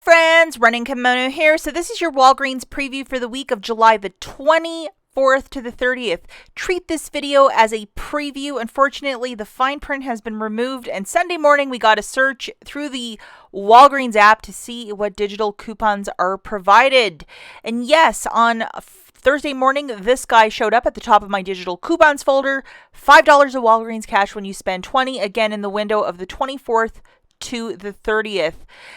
friends, Running Kimono here. So this is your Walgreens preview for the week of July the 24th to the 30th. Treat this video as a preview. Unfortunately, the fine print has been removed, and Sunday morning we got to search through the Walgreens app to see what digital coupons are provided. And yes, on Thursday morning, this guy showed up at the top of my digital coupons folder. $5 of Walgreens cash when you spend $20, again in the window of the 24th to the 30th.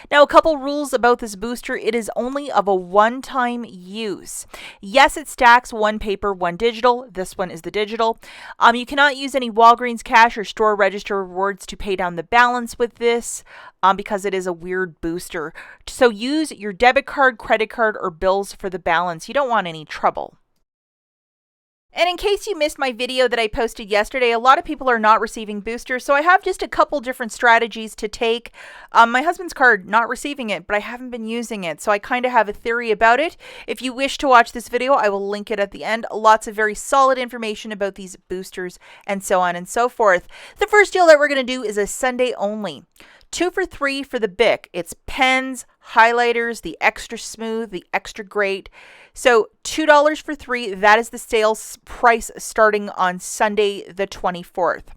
Now, a couple rules about this booster. It is only of a one-time use. Yes, it stacks one paper, one digital. This one is the digital. You cannot use any Walgreens cash or store register rewards to pay down the balance with this because it is a weird booster. So use your debit card, credit card, or bills for the balance. You don't want any trouble. And in case you missed my video that I posted yesterday, a lot of people are not receiving boosters, so I have just a couple different strategies to take. My husband's card, not receiving it, but I haven't been using it, so I kind of have a theory about it. If you wish to watch this video, I will link it at the end. Lots of very solid information about these boosters and so on and so forth. The first deal that we're going to do is a Sunday only. 2 for $3 for the BIC. It's pens, highlighters, the extra smooth, the extra great. So $2 for 3. That is the sales price starting on Sunday the 24th.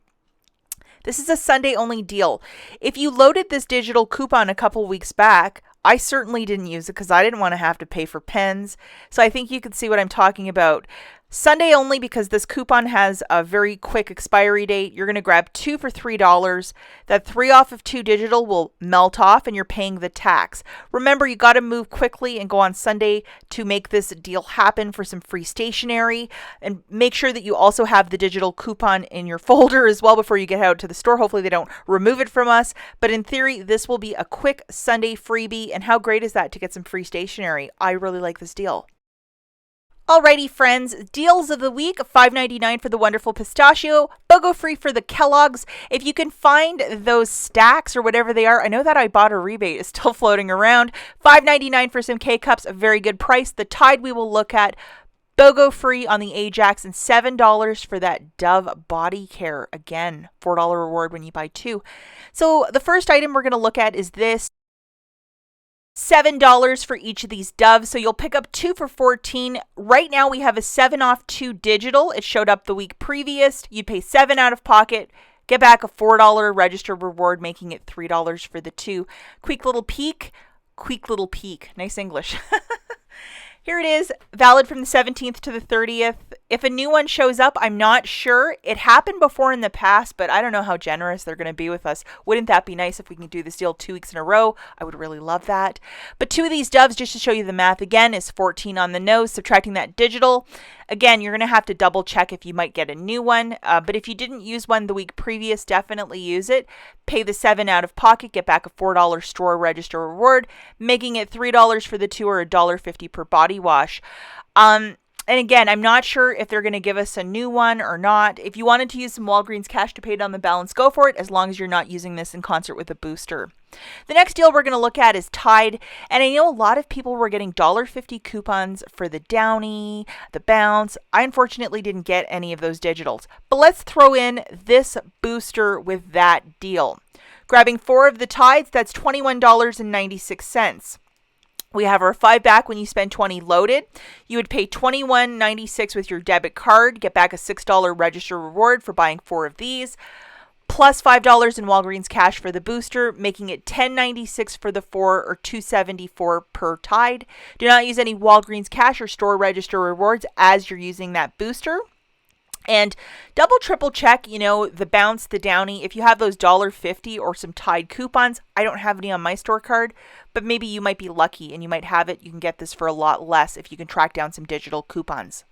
This is a Sunday only deal. If you loaded this digital coupon a couple weeks back, I certainly didn't use it because I didn't want to have to pay for pens. So I think you can see what I'm talking about. Sunday only because this coupon has a very quick expiry date. You're going to grab 2 for $3. That 3 off of 2 digital will melt off and you're paying the tax. Remember, you got to move quickly and go on Sunday to make this deal happen for some free stationery. And make sure that you also have the digital coupon in your folder as well before you get out to the store. Hopefully they don't remove it from us. But in theory, this will be a quick Sunday freebie. And how great is that to get some free stationery? I really like this deal. Alrighty, friends, deals of the week, $5.99 for the wonderful pistachio, BOGO free for the Kellogg's. If you can find those stacks or whatever they are, I know that IBOTTA rebate is still floating around. $5.99 for some K-Cups, a very good price. The Tide we will look at, BOGO free on the Ajax, and $7 for that Dove body care. Again, $4 reward when you buy 2. So the first item we're going to look at is this. $7 for each of these Doves, so you'll pick up 2 for $14. Right now we have a 7 off 2 digital. It showed up the week previous. You'd pay $7 out of pocket, get back a $4 register reward, making it $3 for the 2. Quick little peek. Nice English. Here it is, valid from the 17th to the 30th. If a new one shows up, I'm not sure. It happened before in the past, but I don't know how generous they're going to be with us. Wouldn't that be nice if we can do this deal 2 weeks in a row? I would really love that. But 2 of these Doves, just to show you the math again, is 14 on the nose, subtracting that digital. Again, you're going to have to double check if you might get a new one. But if you didn't use one the week previous, definitely use it. Pay the 7 out of pocket, get back a $4 store register reward, making it $3 for the 2 or $1.50 per body wash. And again, I'm not sure if they're going to give us a new one or not. If you wanted to use some Walgreens cash to pay down the balance, go for it, as long as you're not using this in concert with a booster. The next deal we're going to look at is Tide. And I know a lot of people were getting $1.50 coupons for the Downy, the Bounce. I unfortunately didn't get any of those digitals. But let's throw in this booster with that deal. Grabbing 4 of the Tides, that's $21.96. We have our 5 back when you spend $20 loaded. You would pay $21.96 with your debit card, get back a $6 register reward for buying 4 of these, plus $5 in Walgreens cash for the booster, making it $10.96 for the 4 or $2.74 per Tide. Do not use any Walgreens cash or store register rewards as you're using that booster. And double, triple check, the Bounce, the Downy. If you have those $1.50 or some Tide coupons, I don't have any on my store card, but maybe you might be lucky and you might have it. You can get this for a lot less if you can track down some digital coupons.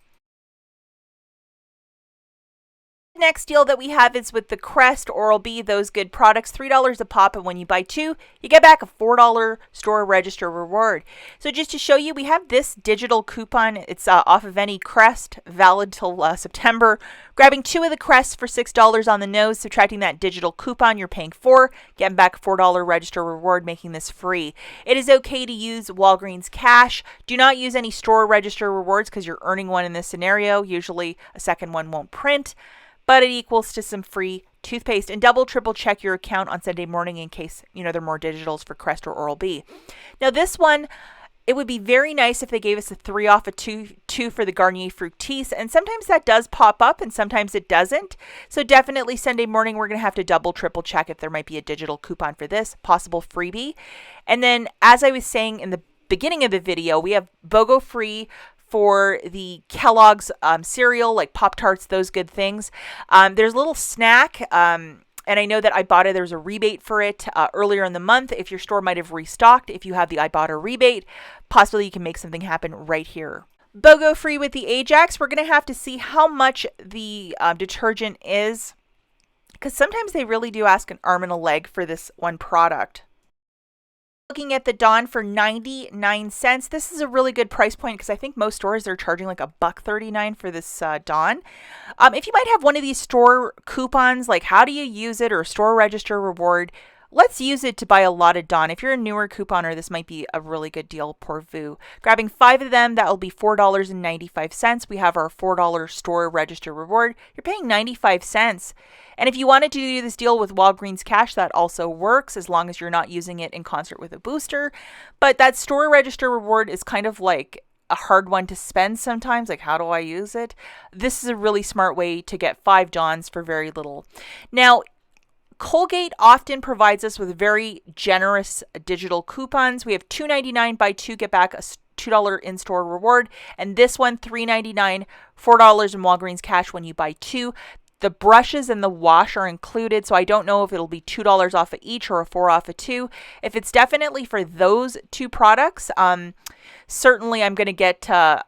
Next deal that we have is with the Crest Oral-B, those good products, $3 a pop, and when you buy 2, you get back a $4 store register reward. So just to show you, we have this digital coupon. It's off of any Crest, valid till September. Grabbing 2 of the Crests for $6 on the nose, subtracting that digital coupon, you're paying $4, getting back a $4 register reward, making this free. It is okay to use Walgreens cash. Do not use any store register rewards because you're earning one in this scenario. Usually a second one won't print, but it equals to some free toothpaste, and double, triple check your account on Sunday morning in case, there are more digitals for Crest or Oral-B. Now this one, it would be very nice if they gave us a 3 off a 2 for the Garnier Fructis, and sometimes that does pop up and sometimes it doesn't. So definitely Sunday morning we're going to have to double, triple check if there might be a digital coupon for this, possible freebie. And then as I was saying in the beginning of the video, we have BOGO free for the Kellogg's cereal, like Pop-Tarts, those good things. There's a little snack, and I know that IBOTTA, there's a rebate for it earlier in the month. If your store might have restocked, if you have the IBOTTA rebate, possibly you can make something happen right here. BOGO free with the Ajax. We're going to have to see how much the detergent is, because sometimes they really do ask an arm and a leg for this one product. Looking at the Dawn for 99 cents. This is a really good price point because I think most stores are charging like $1.39 for this Dawn. If you might have one of these store coupons, like how do you use it, or a store register reward, let's use it to buy a lot of Dawn. If you're a newer couponer, this might be a really good deal, pour vous. Grabbing 5 of them, that will be $4.95. We have our $4 store register reward. You're paying 95 cents. And if you wanted to do this deal with Walgreens Cash, that also works as long as you're not using it in concert with a booster. But that store register reward is kind of like a hard one to spend sometimes. Like, how do I use it? This is a really smart way to get 5 Dawns for very little. Now, Colgate often provides us with very generous digital coupons. We have $2.99 buy 2 get back a $2 in-store reward, and this one $3.99, $4 in Walgreens Cash when you buy 2. The brushes and the wash are included, so I don't know if it'll be $2 off of each or a 4 off of 2. If it's definitely for those 2 products, certainly I'm going to get a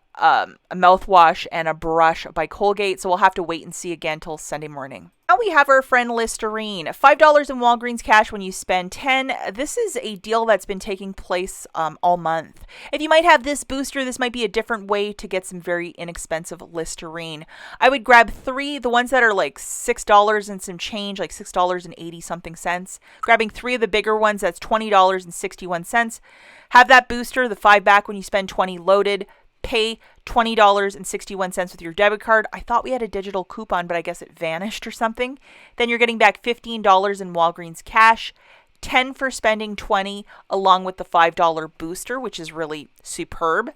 mouthwash and a brush by Colgate, so we'll have to wait and see again till Sunday morning. Now we have our friend Listerine. $5 in Walgreens Cash when you spend 10. This is a deal that's been taking place all month. If you might have this booster, this might be a different way to get some very inexpensive Listerine. I would grab 3, the ones that are like $6 and some change, like $6.80 something cents. Grabbing 3 of the bigger ones, that's $20.61. Have that booster, the 5 back when you spend 20 loaded. Pay $20.61 with your debit card. I thought we had a digital coupon, but I guess it vanished or something. Then you're getting back $15 in Walgreens Cash, 10 for spending 20, along with the $5 booster, which is really superb.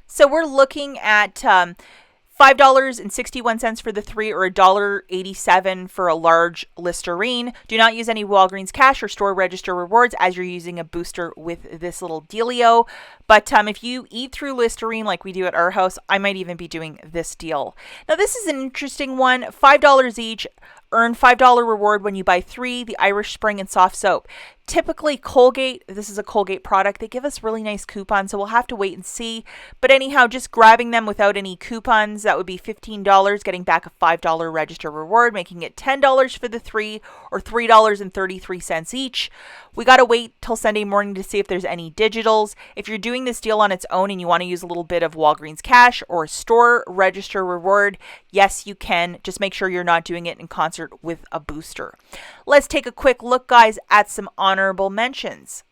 So we're looking at $5.61 for the 3, or $1.87 for a large Listerine. Do not use any Walgreens Cash or store register rewards as you're using a booster with this little dealio. But if you eat through Listerine like we do at our house, I might even be doing this deal. Now this is an interesting one. $5 each. Earn $5 reward when you buy 3, the Irish Spring and soft soap. Typically Colgate, this is a Colgate product, they give us really nice coupons, so we'll have to wait and see. But anyhow, just grabbing them without any coupons, that would be $15, getting back a $5 register reward, making it $10 for the 3, or $3.33 each. We got to wait till Sunday morning to see if there's any digitals. If you're doing this deal on its own and you want to use a little bit of Walgreens Cash or a store register reward, yes, you can. Just make sure you're not doing it in concert with a booster. Let's take a quick look, guys, at some honorable mentions.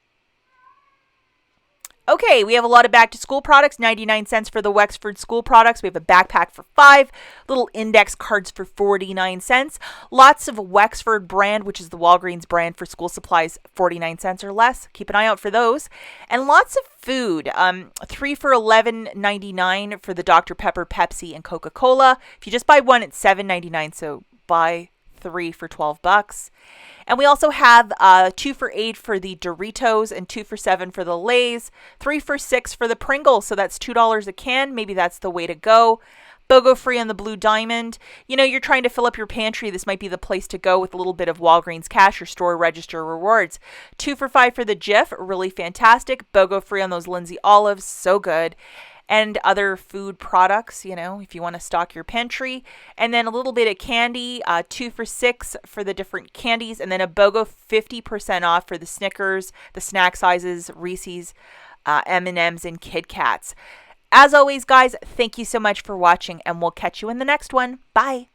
Okay, we have a lot of back-to-school products, 99 cents for the Wexford school products. We have a backpack for 5, little index cards for 49 cents. Lots of Wexford brand, which is the Walgreens brand for school supplies, 49 cents or less. Keep an eye out for those. And lots of food, 3 for $11.99 for the Dr. Pepper, Pepsi, and Coca-Cola. If you just buy one, it's $7.99, so buy 3 for $12. And we also have 2 for $8 for the Doritos and 2 for $7 for the Lay's, 3 for $6 for the Pringles. So that's $2 a can. Maybe that's the way to go. BOGO free on the Blue Diamond. You know, you're trying to fill up your pantry. This might be the place to go with a little bit of Walgreens Cash or store register rewards. 2 for $5 for the Jif. Really fantastic. BOGO free on those Lindsay olives. So good. And other food products, you know, if you want to stock your pantry. And then a little bit of candy, 2 for $6 for the different candies. And then a BOGO 50% off for the Snickers, the snack sizes, Reese's, M&M's, and Kit Kats. As always, guys, thank you so much for watching, and we'll catch you in the next one. Bye.